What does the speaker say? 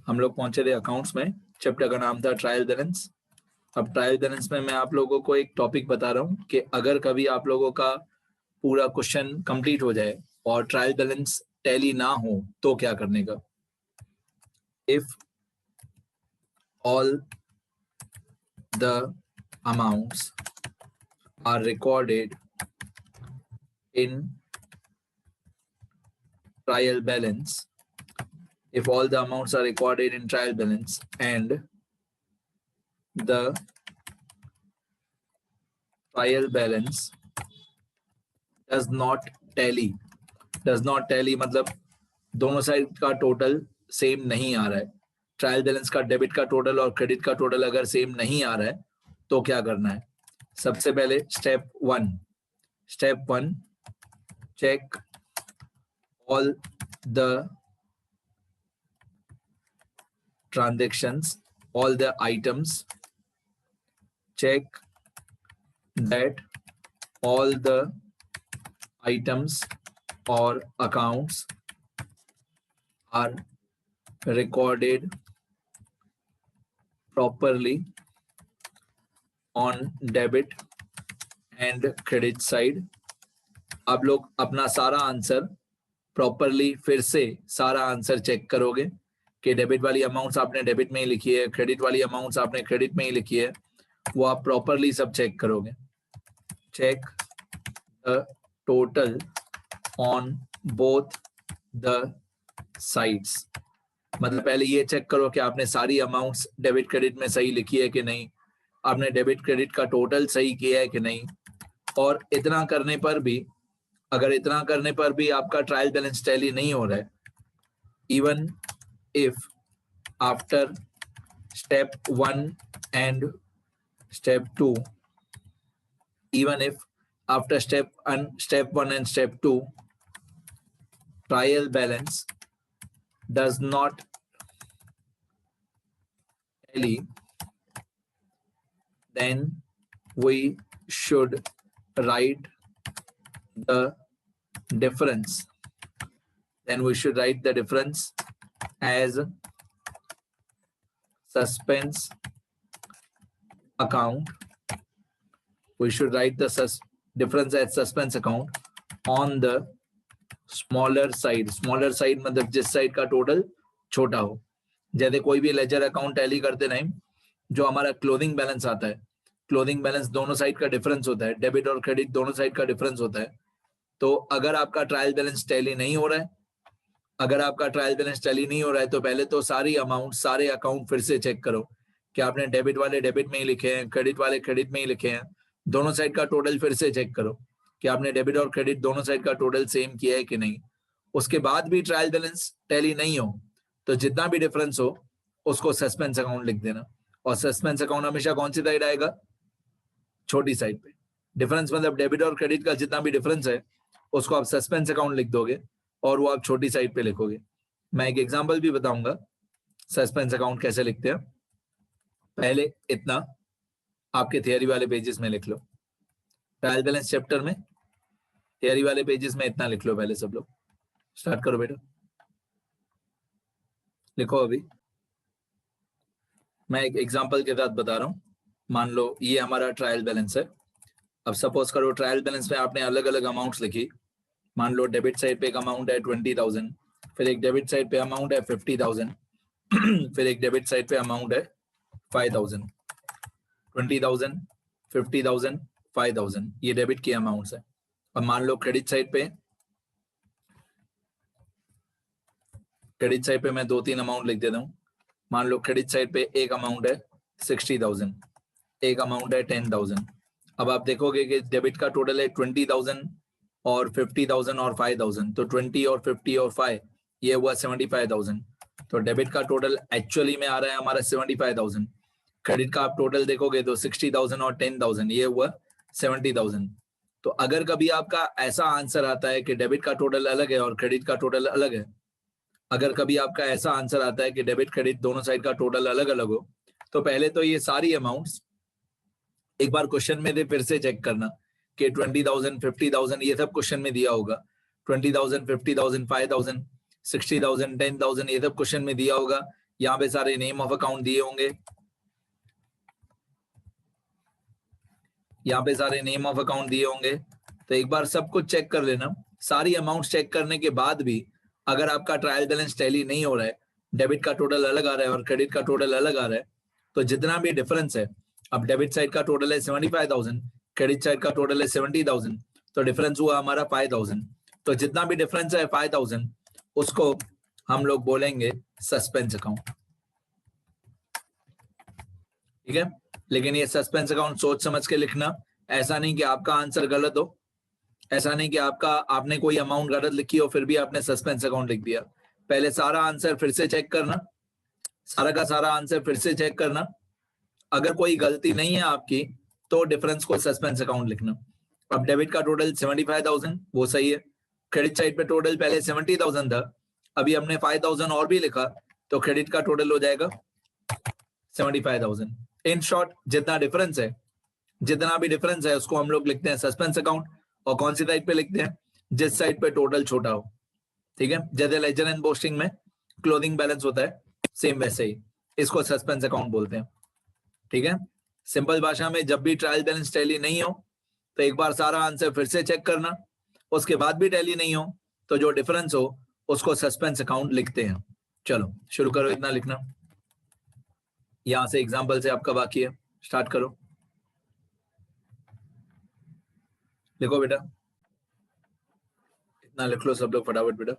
हम लोग पहुंचे थे अकाउंट्स में, चैप्टर का नाम था ट्रायल बैलेंस। अब ट्रायल बैलेंस में मैं आप लोगों को एक टॉपिक बता रहा हूँ कि अगर कभी आप लोगों का पूरा क्वेश्चन कंप्लीट हो जाए और ट्रायल बैलेंस टैली ना हो तो क्या करने का। If all the amounts are recorded in trial balance, if all the amounts are recorded in trial balance and the trial balance does not tally मतलब दोनों साइड का टोटल सेम नहीं आ रहा है। ट्रायल बैलेंस का डेबिट का total और credit का टोटल अगर सेम नहीं आ रहा है तो क्या करना है। सबसे पहले step one, check all the transactions, all the items, check that all the items or accounts are recorded properly on debit and credit side। आप लोग अपना सारा आंसर प्रॉपरली फिर से सारा आंसर चेक करोगे कि डेबिट वाली अमाउंट्स आपने डेबिट में ही लिखी है, क्रेडिट वाली अमाउंट्स आपने क्रेडिट में ही लिखी है, वो आप प्रॉपरली सब चेक करोगे। Check the total on both the sides, मतलब पहले ये चेक करो कि आपने सारी अमाउंट्स डेबिट क्रेडिट में सही लिखी है कि नहीं, आपने डेबिट क्रेडिट का टोटल सही किया है कि नहीं। और इतना करने पर भी आपका ट्रायल बैलेंस टैली नहीं हो रहा है, even if after step 1 and step 2, even if after step 1 and step 2 trial balance does not tally, then we should write the difference as suspense account। We should write the difference as suspense account on the smaller side मतलब जिस side का total छोटा हो। जैसे कोई भी ledger account tally करते time जो हमारा क्लोजिंग बैलेंस आता है, क्लोजिंग बैलेंस दोनों साइड का डिफरेंस होता है, डेबिट और क्रेडिट दोनों साइड का डिफरेंस होता है। तो अगर आपका ट्रायल बैलेंस टैली नहीं हो रहा है, तो पहले तो सारी अमाउंट सारे अकाउंट फिर से चेक करो कि आपने डेबिट वाले डेबिट में ही लिखे हैं, क्रेडिट वाले क्रेडिट में ही लिखे हैं। दोनों साइड का टोटल फिर से चेक करो कि आपने डेबिट और क्रेडिट दोनों साइड का टोटल सेम किया है कि नहीं। उसके बाद भी ट्रायल बैलेंस टैली नहीं हो तो जितना भी डिफरेंस हो उसको सस्पेंस अकाउंट लिख देना। और सस्पेंस अकाउंट हमेशा कौन सी साइड आएगा, छोटी साइड पे। डिफरेंस मतलब डेबिट और क्रेडिट का जितना भी डिफरेंस है उसको आप सस्पेंस अकाउंट लिख दोगे और वो आप छोटी साइड पे लिखोगे। मैं एक एग्जांपल भी बताऊंगा सस्पेंस अकाउंट कैसे लिखते हैं। पहले इतना आपके थियरी वाले पेजेस में लिख लो, ट्रायल बैलेंस चैप्टर में थियरी वाले पेजेस में इतना लिख लो। पहले सब लोग स्टार्ट करो बेटा, लिखो। अभी मैं एक एग्जांपल के साथ बता रहा हूं। मान लो ये हमारा ट्रायल बैलेंस है। अब सपोज करो ट्रायल बैलेंस में आपने अलग अलग अमाउंट्स लिखी। मान लो डेबिट साइड पे एक अमाउंट है 20,000, फिर एक डेबिट साइड पे अमाउंट है 50,000, फिर एक डेबिट साइड पे अमाउंट है 5,000। 20,000, 50,000, 5,000 ये डेबिट की अमाउंट्स है। अब मान लो क्रेडिट साइड पे मैं 2-3 अमाउंट लिख देता हूँ। मान लो क्रेडिट साइड पे एक अमाउंट है 60,000, एक अमाउंट है 10,000। अब आप देखोगे कि डेबिट का टोटल है 20,000 और 50,000 और 5,000, तो 20 और 50 और 5 ये हुआ 75,000। तो डेबिट का टोटल एक्चुअली में आ रहा है हमारा 75,000। क्रेडिट का आप टोटल देखोगे तो 60,000 और 10,000 ये हुआ 70,000। तो अगर कभी आपका ऐसा आंसर आता है कि डेबिट का टोटल अलग है और क्रेडिट का टोटल अलग है, अगर कभी आपका ऐसा आंसर आता है कि डेबिट क्रेडिट दोनों साइड का टोटल अलग अलग हो, तो पहले तो ये सारी अमाउंट्स एक बार क्वेश्चन में फिर से चेक करना कि 20,000, 50,000 ये सब क्वेश्चन में दिया होगा। 20,000, 50,000, 5,000, 60,000, 10,000 ये सब क्वेश्चन में दिया होगा यहाँ पे सारे नेम ऑफ अकाउंट दिए होंगे, यहाँ पे सारे नेम ऑफ अकाउंट दिए होंगे। तो एक बार सब कुछ चेक कर लेना। सारी अमाउंट चेक करने के बाद भी अगर आपका ट्रायल बैलेंस टैली नहीं हो रहा है, डेबिट का टोटल अलग आ रहा है और क्रेडिट का टोटल अलग आ रहा है, तो जितना भी डिफरेंस है, अब डेबिट साइड का टोटल है 75,000, क्रेडिट साइड का टोटल है 70,000, तो डिफरेंस हुआ हमारा 5,000। तो जितना भी डिफरेंस है 5,000, उसको हम लोग बोलेंगे सस्पेंस अकाउंट। ठीक है, लेकिन ये सस्पेंस अकाउंट सोच समझ के लिखना, ऐसा नहीं कि आपका आंसर गलत हो, ऐसा नहीं कि आपने कोई अमाउंट गलत लिखी हो फिर भी आपने सस्पेंस अकाउंट लिख दिया। पहले सारा आंसर फिर से चेक करना, सारा का सारा आंसर फिर से चेक करना। अगर कोई गलती नहीं है आपकी तो डिफरेंस को सस्पेंस अकाउंट लिखना। अब डेबिट का टोटल 75,000, वो सही है। क्रेडिट साइड पे टोटल पहले 70,000 था, अभी हमने 5,000 और भी लिखा, तो क्रेडिट का टोटल हो जाएगा 75,000। इन शॉर्ट, जितना भी डिफरेंस है उसको हम लोग लिखते हैं सस्पेंस अकाउंट। और कौन सी साइड पे लिखते हैं? जिस साइड पे टोटल छोटा हो। ठीक है, जैसे लेजर एंड पोस्टिंग में क्लोजिंग बैलेंस होता है, सेम वैसे ही इसको सस्पेंस अकाउंट बोलते हैं। ठीक है, सिंपल भाषा में जब भी ट्रायल बैलेंस टैली नहीं हो तो एक बार सारा आंसर फिर से चेक करना, उसके बाद भी टैली नहीं हो तो जो डिफरेंस हो उसको सस्पेंस अकाउंट लिखते हैं। चलो शुरू करो इतना लिखना। यहां से एग्जाम्पल से आपका बाकी है, स्टार्ट करो। लिखो बेटा, इतना लिख लो सब लोग फटाफट बेटा।